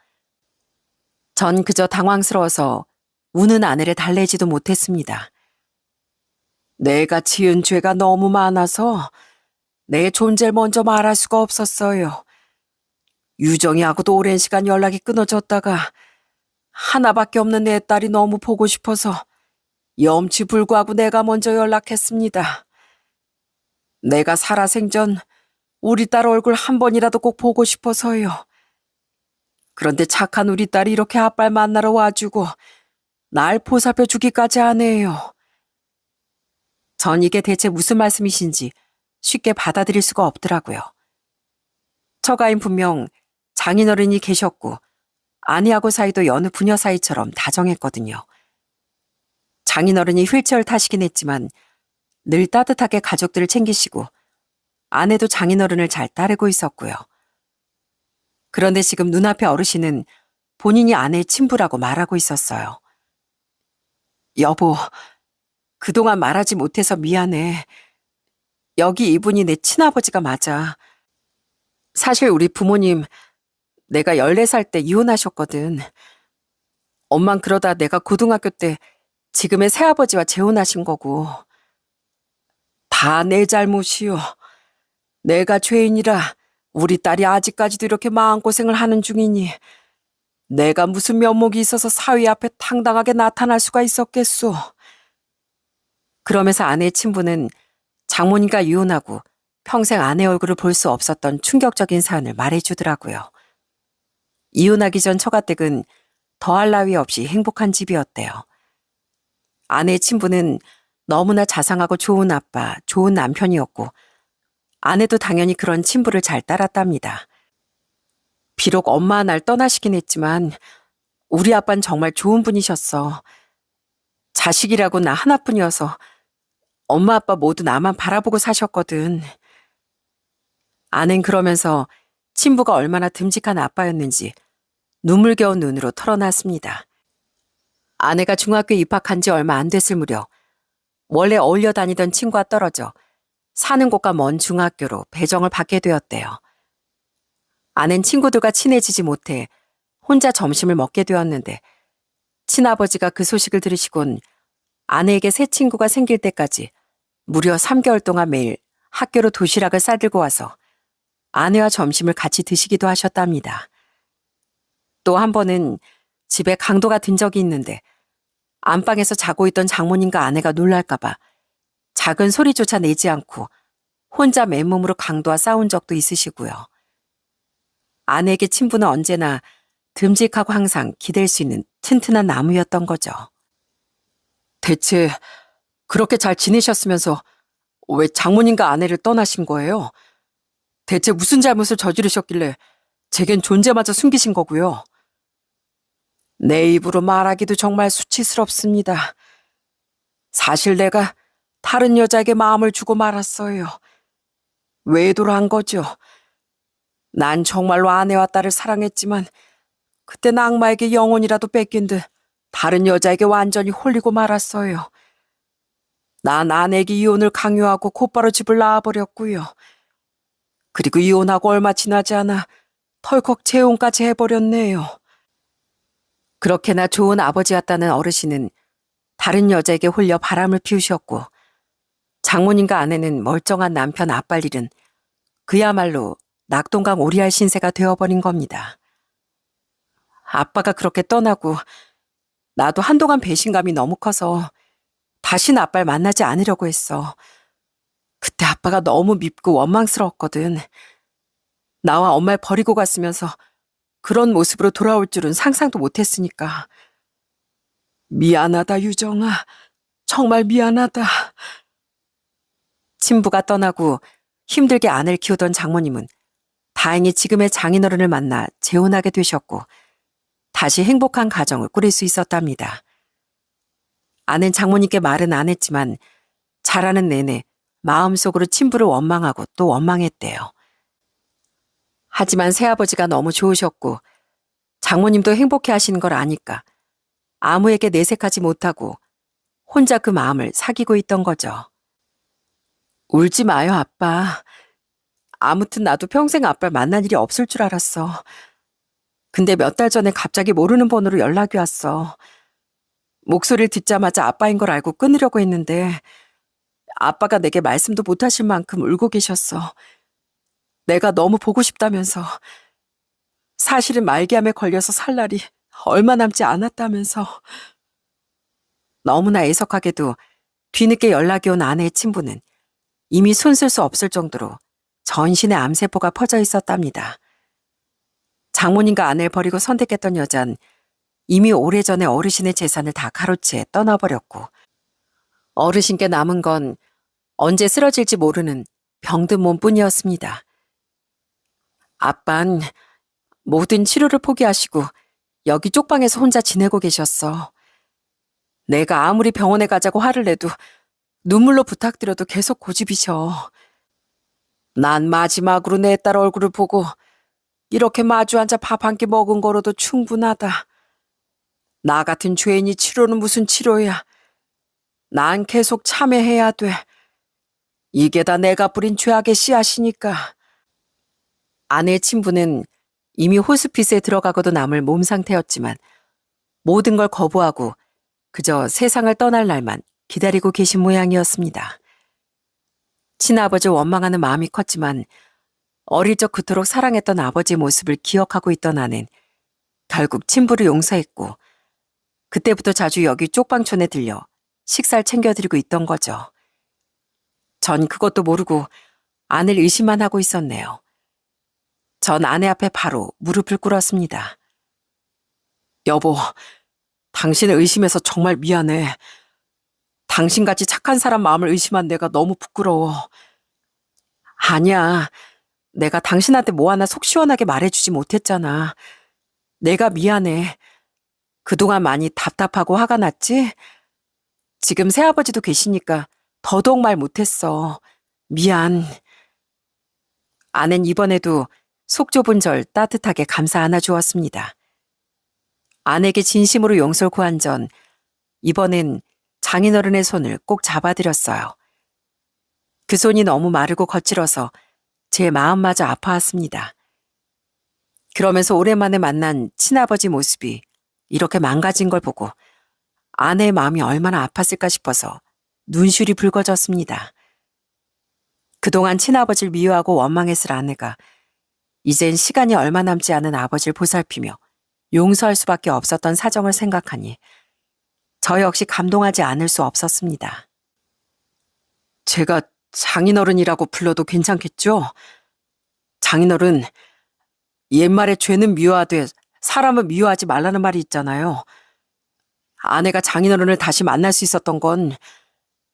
전 그저 당황스러워서 우는 아내를 달래지도 못했습니다. 내가 지은 죄가 너무 많아서 내 존재를 먼저 말할 수가 없었어요. 유정이하고도 오랜 시간 연락이 끊어졌다가 하나밖에 없는 내 딸이 너무 보고 싶어서 염치불구하고 내가 먼저 연락했습니다. 내가 살아생전 우리 딸 얼굴 한 번이라도 꼭 보고 싶어서요. 그런데 착한 우리 딸이 이렇게 아빠를 만나러 와주고 날 보살펴 주기까지 하네요. 전 이게 대체 무슨 말씀이신지 쉽게 받아들일 수가 없더라고요. 처가인 분명 장인어른이 계셨고 아내하고 사이도 여느 부녀 사이처럼 다정했거든요. 장인어른이 휠체어를 타시긴 했지만 늘 따뜻하게 가족들을 챙기시고 아내도 장인어른을 잘 따르고 있었고요. 그런데 지금 눈앞의 어르신은 본인이 아내의 친부라고 말하고 있었어요. 여보, 그동안 말하지 못해서 미안해. 여기 이분이 내 친아버지가 맞아. 사실 우리 부모님 내가 14살 때 이혼하셨거든. 엄만 그러다 내가 고등학교 때 지금의 새아버지와 재혼하신 거고. 다 내 잘못이요. 내가 죄인이라 우리 딸이 아직까지도 이렇게 마음고생을 하는 중이니 내가 무슨 면목이 있어서 사위 앞에 당당하게 나타날 수가 있었겠소. 그러면서 아내의 친부는 장모님과 이혼하고 평생 아내 얼굴을 볼 수 없었던 충격적인 사연을 말해주더라고요. 이혼하기 전 처가댁은 더할 나위 없이 행복한 집이었대요. 아내의 친부는 너무나 자상하고 좋은 아빠, 좋은 남편이었고 아내도 당연히 그런 친부를 잘 따랐답니다. 비록 엄마 날 떠나시긴 했지만 우리 아빠는 정말 좋은 분이셨어. 자식이라고 나 하나뿐이어서 엄마 아빠 모두 나만 바라보고 사셨거든. 아낸 그러면서 친부가 얼마나 듬직한 아빠였는지 눈물겨운 눈으로 털어놨습니다. 아내가 중학교에 입학한 지 얼마 안 됐을 무렵 원래 어울려 다니던 친구와 떨어져 사는 곳과 먼 중학교로 배정을 받게 되었대요. 아낸 친구들과 친해지지 못해 혼자 점심을 먹게 되었는데 친아버지가 그 소식을 들으시곤 아내에게 새 친구가 생길 때까지 무려 3개월 동안 매일 학교로 도시락을 싸들고 와서 아내와 점심을 같이 드시기도 하셨답니다. 또 한 번은 집에 강도가 든 적이 있는데 안방에서 자고 있던 장모님과 아내가 놀랄까봐 작은 소리조차 내지 않고 혼자 맨몸으로 강도와 싸운 적도 있으시고요. 아내에게 친부는 언제나 듬직하고 항상 기댈 수 있는 튼튼한 나무였던 거죠. 대체 그렇게 잘 지내셨으면서 왜 장모님과 아내를 떠나신 거예요? 대체 무슨 잘못을 저지르셨길래 제겐 존재마저 숨기신 거고요? 내 입으로 말하기도 정말 수치스럽습니다. 사실 내가 다른 여자에게 마음을 주고 말았어요. 외도를 한 거죠. 난 정말로 아내와 딸을 사랑했지만 그땐 악마에게 영혼이라도 뺏긴 듯 다른 여자에게 완전히 홀리고 말았어요. 난 아내에게 이혼을 강요하고 곧바로 집을 나와버렸고요. 그리고 이혼하고 얼마 지나지 않아 덜컥 재혼까지 해버렸네요. 그렇게나 좋은 아버지였다는 어르신은 다른 여자에게 홀려 바람을 피우셨고 장모님과 아내는 멀쩡한 남편 아빠일 일은 그야말로 낙동강 오리알 신세가 되어버린 겁니다. 아빠가 그렇게 떠나고 나도 한동안 배신감이 너무 커서 다시는 아빠를 만나지 않으려고 했어. 그때 아빠가 너무 밉고 원망스러웠거든. 나와 엄마를 버리고 갔으면서 그런 모습으로 돌아올 줄은 상상도 못했으니까. 미안하다, 유정아. 정말 미안하다. 친부가 떠나고 힘들게 아내를 키우던 장모님은 다행히 지금의 장인어른을 만나 재혼하게 되셨고 다시 행복한 가정을 꾸릴 수 있었답니다. 아는 장모님께 말은 안 했지만 자라는 내내 마음속으로 친부를 원망하고 또 원망했대요. 하지만 새아버지가 너무 좋으셨고 장모님도 행복해 하시는 걸 아니까 아무에게 내색하지 못하고 혼자 그 마음을 사귀고 있던 거죠. 울지 마요, 아빠. 아무튼 나도 평생 아빠를 만날 일이 없을 줄 알았어. 근데 몇 달 전에 갑자기 모르는 번호로 연락이 왔어. 목소리를 듣자마자 아빠인 걸 알고 끊으려고 했는데 아빠가 내게 말씀도 못하실 만큼 울고 계셨어. 내가 너무 보고 싶다면서. 사실은 말기암에 걸려서 살 날이 얼마 남지 않았다면서. 너무나 애석하게도 뒤늦게 연락이 온 아내의 친부는 이미 손쓸 수 없을 정도로 전신에 암세포가 퍼져 있었답니다. 장모님과 아내를 버리고 선택했던 여잔 이미 오래전에 어르신의 재산을 다 가로채 떠나버렸고 어르신께 남은 건 언제 쓰러질지 모르는 병든 몸뿐이었습니다. 아빤 모든 치료를 포기하시고 여기 쪽방에서 혼자 지내고 계셨어. 내가 아무리 병원에 가자고 화를 내도 눈물로 부탁드려도 계속 고집이셔. 난 마지막으로 내 딸 얼굴을 보고 이렇게 마주 앉아 밥 한 끼 먹은 거로도 충분하다. 나 같은 죄인이 치료는 무슨 치료야. 난 계속 참회해야 돼. 이게 다 내가 뿌린 죄악의 씨앗이니까. 아내의 친부는 이미 호스피스에 들어가고도 남을 몸 상태였지만 모든 걸 거부하고 그저 세상을 떠날 날만 기다리고 계신 모양이었습니다. 친아버지 원망하는 마음이 컸지만 어릴 적 그토록 사랑했던 아버지의 모습을 기억하고 있던 아내는 결국 친부를 용서했고 그때부터 자주 여기 쪽방촌에 들려 식사를 챙겨드리고 있던 거죠. 전 그것도 모르고 아내를 의심만 하고 있었네요. 전 아내 앞에 바로 무릎을 꿇었습니다. 여보, 당신을 의심해서 정말 미안해. 당신같이 착한 사람 마음을 의심한 내가 너무 부끄러워. 아니야. 내가 당신한테 뭐 하나 속 시원하게 말해주지 못했잖아. 내가 미안해. 그동안 많이 답답하고 화가 났지? 지금 새아버지도 계시니까 더더욱 말 못했어. 미안. 아낸 이번에도 속 좁은 절 따뜻하게 감싸 안아주었습니다. 아내에게 진심으로 용서를 구한 전 이번엔 장인어른의 손을 꼭 잡아드렸어요. 그 손이 너무 마르고 거칠어서 제 마음마저 아파왔습니다. 그러면서 오랜만에 만난 친아버지 모습이 이렇게 망가진 걸 보고 아내의 마음이 얼마나 아팠을까 싶어서 눈시울이 붉어졌습니다. 그동안 친아버지를 미워하고 원망했을 아내가 이젠 시간이 얼마 남지 않은 아버지를 보살피며 용서할 수밖에 없었던 사정을 생각하니 저 역시 감동하지 않을 수 없었습니다. 제가 장인어른이라고 불러도 괜찮겠죠? 장인어른, 옛말에 죄는 미워하되 사람은 미워하지 말라는 말이 있잖아요. 아내가 장인어른을 다시 만날 수 있었던 건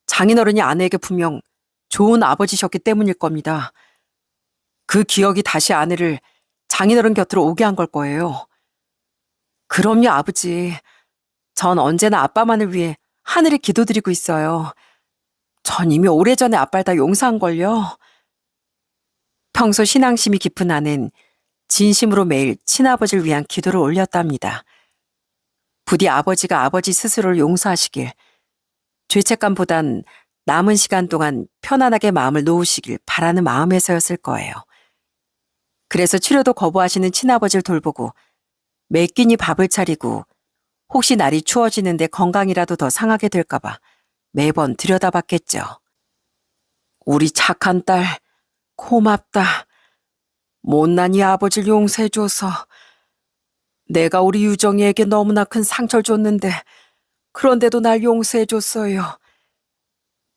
장인어른이 아내에게 분명 좋은 아버지셨기 때문일 겁니다. 그 기억이 다시 아내를 장인어른 곁으로 오게 한 걸 거예요. 그럼요, 아버지. 전 언제나 아빠만을 위해 하늘에 기도드리고 있어요. 전 이미 오래전에 아빠를 다 용서한걸요. 평소 신앙심이 깊은 아내는 진심으로 매일 친아버지를 위한 기도를 올렸답니다. 부디 아버지가 아버지 스스로를 용서하시길, 죄책감보단 남은 시간 동안 편안하게 마음을 놓으시길 바라는 마음에서였을 거예요. 그래서 치료도 거부하시는 친아버지를 돌보고 매 끼니 밥을 차리고 혹시 날이 추워지는데 건강이라도 더 상하게 될까봐 매번 들여다봤겠죠. 우리 착한 딸, 고맙다. 못난 이 아버지를 용서해줘서 내가 우리 유정이에게 너무나 큰 상처를 줬는데 그런데도 날 용서해줬어요.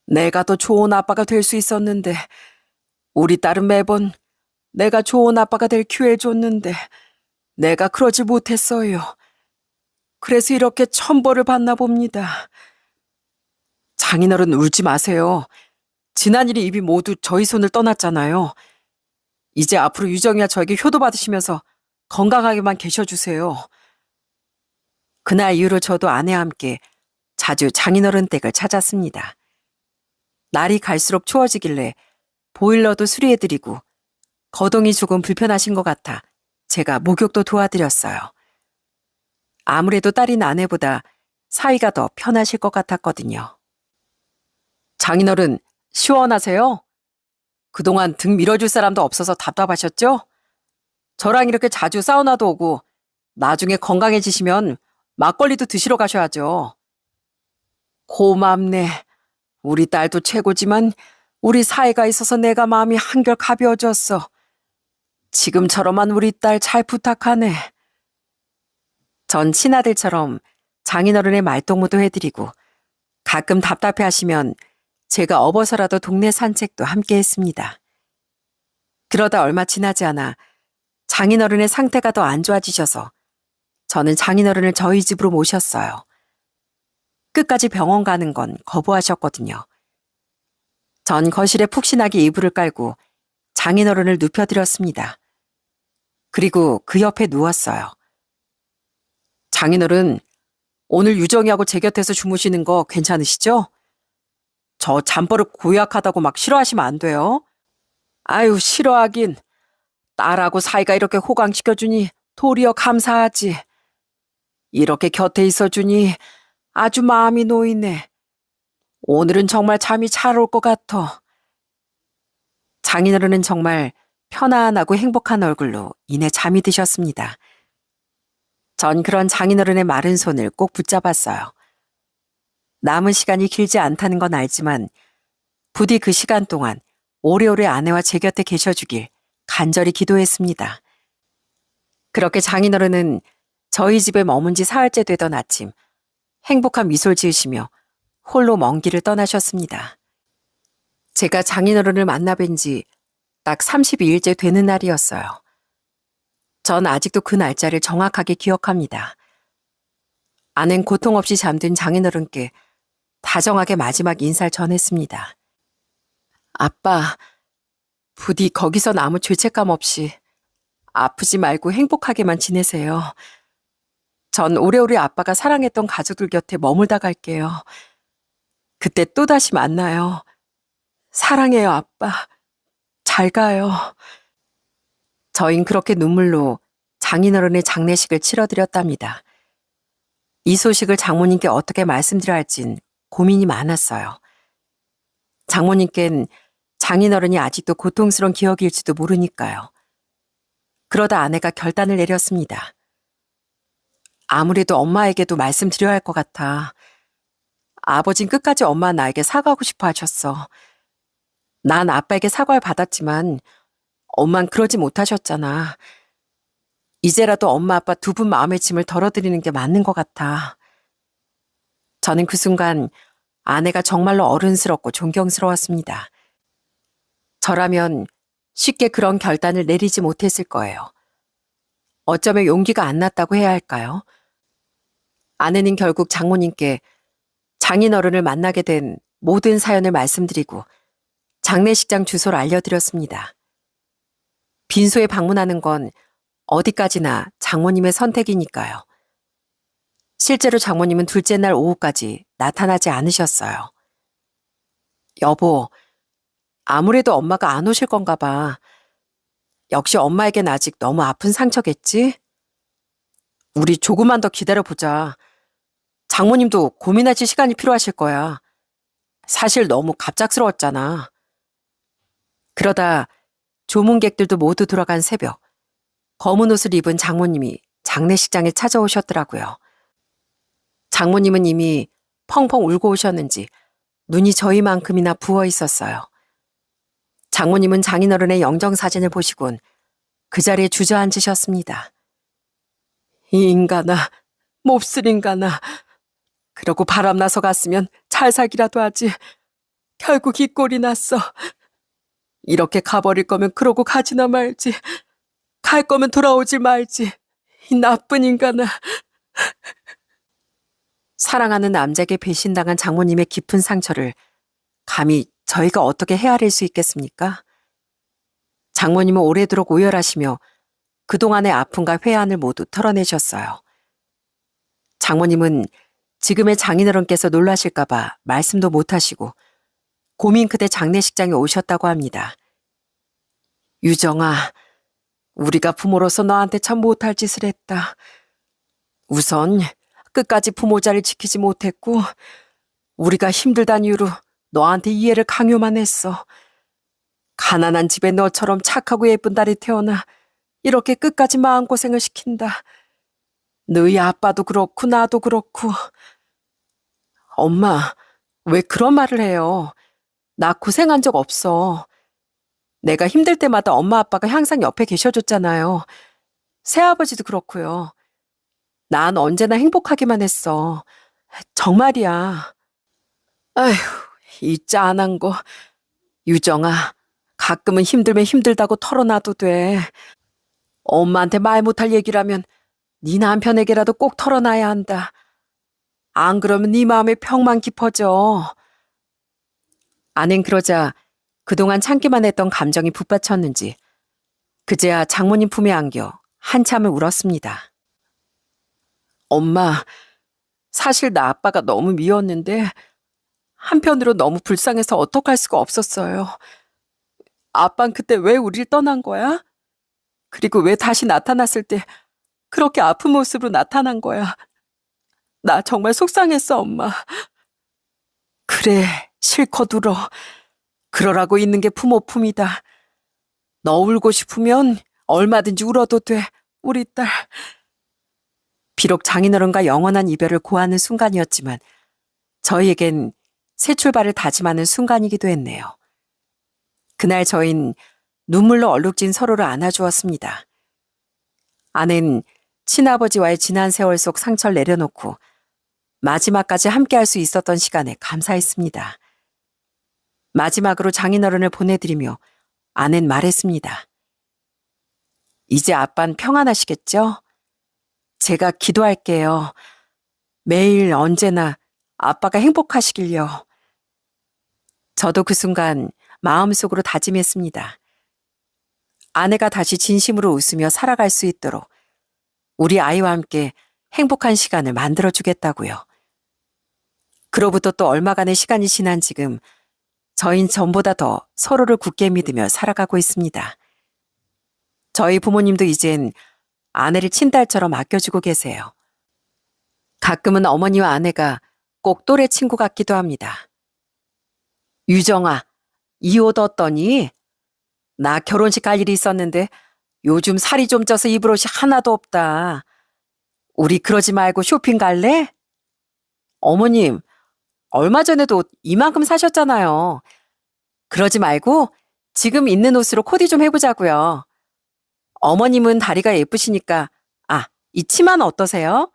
내가 더 좋은 아빠가 될 수 있었는데 우리 딸은 매번 내가 좋은 아빠가 될 기회를 줬는데 내가 그러지 못했어요. 그래서 이렇게 천벌을 받나 봅니다. 장인어른 울지 마세요. 지난 일이 이미 모두 저희 손을 떠났잖아요. 이제 앞으로 유정이와 저에게 효도받으시면서 건강하게만 계셔주세요. 그날 이후로 저도 아내와 함께 자주 장인어른 댁을 찾았습니다. 날이 갈수록 추워지길래 보일러도 수리해드리고 거동이 조금 불편하신 것 같아 제가 목욕도 도와드렸어요. 아무래도 딸인 아내보다 사이가 더 편하실 것 같았거든요. 장인어른, 시원하세요? 그동안 등 밀어줄 사람도 없어서 답답하셨죠? 저랑 이렇게 자주 사우나도 오고 나중에 건강해지시면 막걸리도 드시러 가셔야죠. 고맙네. 우리 딸도 최고지만 우리 사이가 있어서 내가 마음이 한결 가벼워졌어. 지금처럼만 우리 딸 잘 부탁하네. 전 친아들처럼 장인어른의 말동무도 해드리고 가끔 답답해하시면 제가 업어서라도 동네 산책도 함께 했습니다. 그러다 얼마 지나지 않아 장인어른의 상태가 더 안 좋아지셔서 저는 장인어른을 저희 집으로 모셨어요. 끝까지 병원 가는 건 거부하셨거든요. 전 거실에 푹신하게 이불을 깔고 장인어른을 눕혀드렸습니다. 그리고 그 옆에 누웠어요. 장인어른, 오늘 유정이하고 제 곁에서 주무시는 거 괜찮으시죠? 저 잠버릇 고약하다고 막 싫어하시면 안 돼요. 아유, 싫어하긴. 딸하고 사이가 이렇게 호강시켜주니 도리어 감사하지. 이렇게 곁에 있어주니 아주 마음이 놓이네. 오늘은 정말 잠이 잘 올 것 같아. 장인어른은 정말 편안하고 행복한 얼굴로 이내 잠이 드셨습니다. 전 그런 장인어른의 마른 손을 꼭 붙잡았어요. 남은 시간이 길지 않다는 건 알지만 부디 그 시간 동안 오래오래 아내와 제 곁에 계셔주길 간절히 기도했습니다. 그렇게 장인어른은 저희 집에 머문 지 사흘째 되던 아침 행복한 미소를 지으시며 홀로 먼 길을 떠나셨습니다. 제가 장인어른을 만나 뵌 지 딱 32일째 되는 날이었어요. 전 아직도 그 날짜를 정확하게 기억합니다. 아낸 고통 없이 잠든 장인어른께 다정하게 마지막 인사를 전했습니다. 아빠, 부디 거기선 아무 죄책감 없이 아프지 말고 행복하게만 지내세요. 전 오래오래 아빠가 사랑했던 가족들 곁에 머물다 갈게요. 그때 또다시 만나요. 사랑해요, 아빠. 잘 가요. 저흰 그렇게 눈물로 장인어른의 장례식을 치러드렸답니다. 이 소식을 장모님께 어떻게 말씀드려야 할진 고민이 많았어요. 장모님께는 장인어른이 아직도 고통스러운 기억일지도 모르니까요. 그러다 아내가 결단을 내렸습니다. 아무래도 엄마에게도 말씀드려야 할 것 같아. 아버진 끝까지 엄마 나에게 사과하고 싶어 하셨어. 난 아빠에게 사과를 받았지만 엄만 그러지 못하셨잖아. 이제라도 엄마 아빠 두 분 마음의 짐을 덜어드리는 게 맞는 것 같아. 저는 그 순간 아내가 정말로 어른스럽고 존경스러웠습니다. 저라면 쉽게 그런 결단을 내리지 못했을 거예요. 어쩌면 용기가 안 났다고 해야 할까요? 아내는 결국 장모님께 장인어른을 만나게 된 모든 사연을 말씀드리고 장례식장 주소를 알려드렸습니다. 빈소에 방문하는 건 어디까지나 장모님의 선택이니까요. 실제로 장모님은 둘째 날 오후까지 나타나지 않으셨어요. 여보, 아무래도 엄마가 안 오실 건가 봐. 역시 엄마에겐 아직 너무 아픈 상처겠지? 우리 조금만 더 기다려보자. 장모님도 고민하실 시간이 필요하실 거야. 사실 너무 갑작스러웠잖아. 그러다 조문객들도 모두 들어간 새벽, 검은 옷을 입은 장모님이 장례식장에 찾아오셨더라고요. 장모님은 이미 펑펑 울고 오셨는지 눈이 저희만큼이나 부어 있었어요. 장모님은 장인어른의 영정사진을 보시곤 그 자리에 주저앉으셨습니다. 이 인간아, 몹쓸 인간아. 그러고 바람나서 갔으면 잘 살기라도 하지. 결국 이 꼴이 났어. 이렇게 가버릴 거면 그러고 가지나 말지. 갈 거면 돌아오지 말지. 이 나쁜 인간아. 사랑하는 남자에게 배신당한 장모님의 깊은 상처를 감히 저희가 어떻게 헤아릴 수 있겠습니까? 장모님은 오래도록 오열하시며 그동안의 아픔과 회한을 모두 털어내셨어요. 장모님은 지금의 장인어른께서 놀라실까봐 말씀도 못하시고 고민 끝에 장례식장에 오셨다고 합니다. 유정아, 우리가 부모로서 너한테 참 못할 짓을 했다. 우선 끝까지 부모 자리를 지키지 못했고 우리가 힘들단 이유로 너한테 이해를 강요만 했어. 가난한 집에 너처럼 착하고 예쁜 딸이 태어나 이렇게 끝까지 마음고생을 시킨다. 너희 아빠도 그렇고 나도 그렇고. 엄마, 왜 그런 말을 해요? 나 고생한 적 없어. 내가 힘들 때마다 엄마 아빠가 항상 옆에 계셔줬잖아요. 새아버지도 그렇고요. 난 언제나 행복하기만 했어. 정말이야. 아휴, 이 짠한 거. 유정아, 가끔은 힘들면 힘들다고 털어놔도 돼. 엄마한테 말 못할 얘기라면 네 남편에게라도 꼭 털어놔야 한다. 안 그러면 네 마음에 벽만 깊어져. 아낸 그러자 그동안 참기만 했던 감정이 북받쳤는지 그제야 장모님 품에 안겨 한참을 울었습니다. 엄마, 사실 나 아빠가 너무 미웠는데 한편으로 너무 불쌍해서 어떡할 수가 없었어요. 아빤 그때 왜 우릴 떠난 거야? 그리고 왜 다시 나타났을 때 그렇게 아픈 모습으로 나타난 거야? 나 정말 속상했어, 엄마. 그래, 실컷 울어. 그러라고 있는 게 부모 품이다. 너 울고 싶으면 얼마든지 울어도 돼, 우리 딸. 비록 장인어른과 영원한 이별을 고하는 순간이었지만 저희에겐 새 출발을 다짐하는 순간이기도 했네요. 그날 저흰 눈물로 얼룩진 서로를 안아주었습니다. 아낸 친아버지와의 지난 세월 속 상처를 내려놓고 마지막까지 함께할 수 있었던 시간에 감사했습니다. 마지막으로 장인어른을 보내드리며 아낸 말했습니다. 이제 아빤 평안하시겠죠? 제가 기도할게요. 매일 언제나 아빠가 행복하시길요. 저도 그 순간 마음속으로 다짐했습니다. 아내가 다시 진심으로 웃으며 살아갈 수 있도록 우리 아이와 함께 행복한 시간을 만들어주겠다고요. 그로부터 또 얼마간의 시간이 지난 지금 저흰 전보다 더 서로를 굳게 믿으며 살아가고 있습니다. 저희 부모님도 이젠 아내를 친딸처럼 아껴주고 계세요. 가끔은 어머니와 아내가 꼭 또래 친구 같기도 합니다. 유정아, 이 옷 어떠니? 나 결혼식 갈 일이 있었는데 요즘 살이 좀 쪄서 입을 옷이 하나도 없다. 우리 그러지 말고 쇼핑 갈래? 어머님, 얼마 전에도 이만큼 사셨잖아요. 그러지 말고 지금 있는 옷으로 코디 좀 해보자고요. 어머님은 다리가 예쁘시니까, 이 치마는 어떠세요?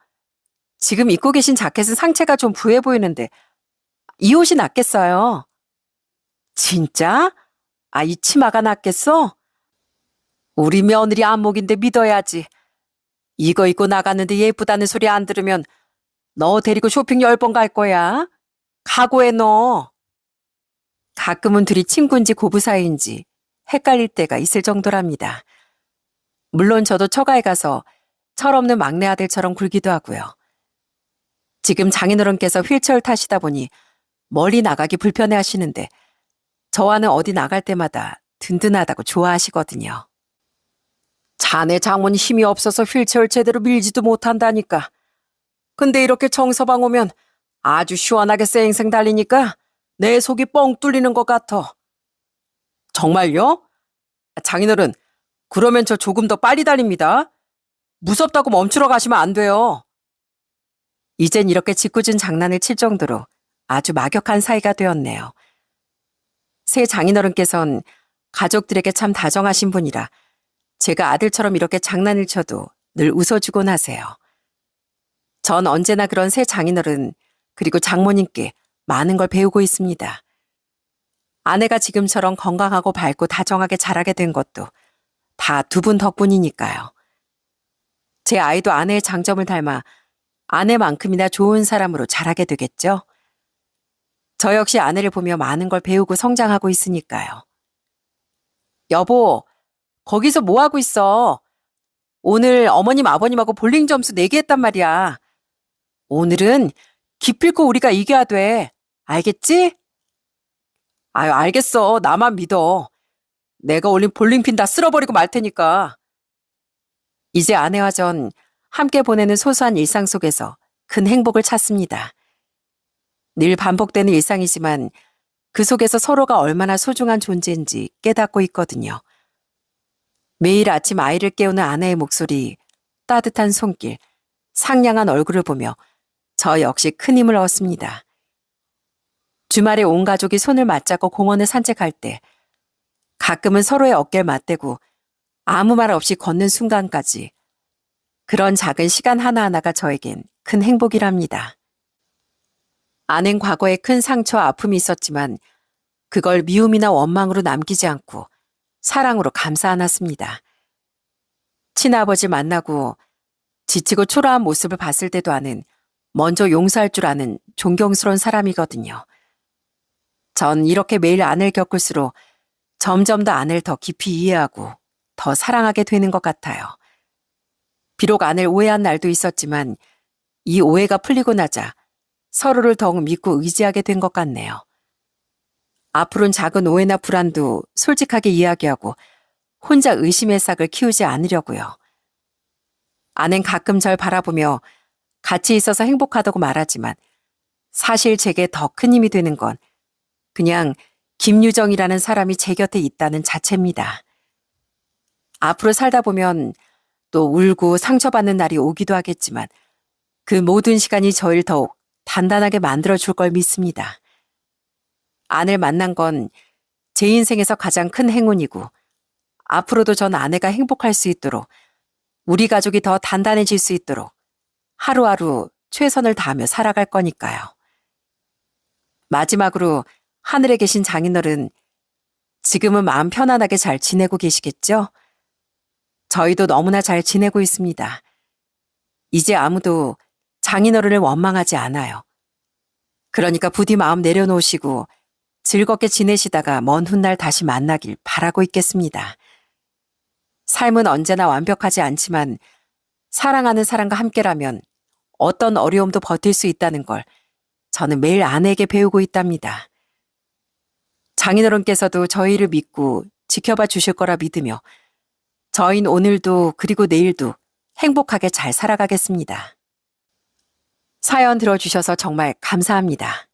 지금 입고 계신 자켓은 상체가 좀 부해 보이는데 이 옷이 낫겠어요. 진짜? 이 치마가 낫겠어? 우리 며느리 안목인데 믿어야지. 이거 입고 나갔는데 예쁘다는 소리 안 들으면 너 데리고 쇼핑 10번 갈 거야. 각오해 너. 가끔은 둘이 친구인지 고부 사이인지 헷갈릴 때가 있을 정도랍니다. 물론 저도 처가에 가서 철없는 막내 아들처럼 굴기도 하고요. 지금 장인어른께서 휠체어를 타시다 보니 멀리 나가기 불편해 하시는데 저와는 어디 나갈 때마다 든든하다고 좋아하시거든요. 자네 장모는 힘이 없어서 휠체어를 제대로 밀지도 못한다니까. 근데 이렇게 정서방 오면 아주 시원하게 쌩쌩 달리니까 내 속이 뻥 뚫리는 것 같아. 정말요? 장인어른, 그러면 저 조금 더 빨리 달립니다. 무섭다고 멈추러 가시면 안 돼요. 이젠 이렇게 짓궂은 장난을 칠 정도로 아주 막역한 사이가 되었네요. 새 장인어른께선 가족들에게 참 다정하신 분이라 제가 아들처럼 이렇게 장난을 쳐도 늘 웃어주곤 하세요. 전 언제나 그런 새 장인어른 그리고 장모님께 많은 걸 배우고 있습니다. 아내가 지금처럼 건강하고 밝고 다정하게 자라게 된 것도 다 두 분 덕분이니까요. 제 아이도 아내의 장점을 닮아 아내만큼이나 좋은 사람으로 자라게 되겠죠? 저 역시 아내를 보며 많은 걸 배우고 성장하고 있으니까요. 여보, 거기서 뭐 하고 있어? 오늘 어머님 아버님하고 볼링 점수 내기했단 말이야. 오늘은 기필코 우리가 이겨야 돼. 알겠지? 알겠어. 나만 믿어. 내가 올린 볼링핀 다 쓸어버리고 말 테니까. 이제 아내와 전 함께 보내는 소소한 일상 속에서 큰 행복을 찾습니다. 늘 반복되는 일상이지만 그 속에서 서로가 얼마나 소중한 존재인지 깨닫고 있거든요. 매일 아침 아이를 깨우는 아내의 목소리, 따뜻한 손길, 상냥한 얼굴을 보며 저 역시 큰 힘을 얻습니다. 주말에 온 가족이 손을 맞잡고 공원을 산책할 때 가끔은 서로의 어깨를 맞대고 아무 말 없이 걷는 순간까지 그런 작은 시간 하나하나가 저에겐 큰 행복이랍니다. 아낸 과거에 큰 상처와 아픔이 있었지만 그걸 미움이나 원망으로 남기지 않고 사랑으로 감싸 안았습니다. 친아버지 만나고 지치고 초라한 모습을 봤을 때도 아는 먼저 용서할 줄 아는 존경스러운 사람이거든요. 전 이렇게 매일 아내를 겪을수록 점점 더 아내를 더 깊이 이해하고 더 사랑하게 되는 것 같아요. 비록 아내를 오해한 날도 있었지만 이 오해가 풀리고 나자 서로를 더욱 믿고 의지하게 된 것 같네요. 앞으로는 작은 오해나 불안도 솔직하게 이야기하고 혼자 의심의 싹을 키우지 않으려고요. 아낸 가끔 절 바라보며 같이 있어서 행복하다고 말하지만 사실 제게 더 큰 힘이 되는 건 그냥 김유정이라는 사람이 제 곁에 있다는 자체입니다. 앞으로 살다 보면 또 울고 상처받는 날이 오기도 하겠지만 그 모든 시간이 저를 더욱 단단하게 만들어줄 걸 믿습니다. 아내를 만난 건 제 인생에서 가장 큰 행운이고 앞으로도 전 아내가 행복할 수 있도록 우리 가족이 더 단단해질 수 있도록 하루하루 최선을 다하며 살아갈 거니까요. 마지막으로 하늘에 계신 장인어른, 지금은 마음 편안하게 잘 지내고 계시겠죠? 저희도 너무나 잘 지내고 있습니다. 이제 아무도 장인어른을 원망하지 않아요. 그러니까 부디 마음 내려놓으시고 즐겁게 지내시다가 먼 훗날 다시 만나길 바라고 있겠습니다. 삶은 언제나 완벽하지 않지만 사랑하는 사람과 함께라면 어떤 어려움도 버틸 수 있다는 걸 저는 매일 아내에게 배우고 있답니다. 장인어른께서도 저희를 믿고 지켜봐 주실 거라 믿으며 저흰 오늘도 그리고 내일도 행복하게 잘 살아가겠습니다. 사연 들어주셔서 정말 감사합니다.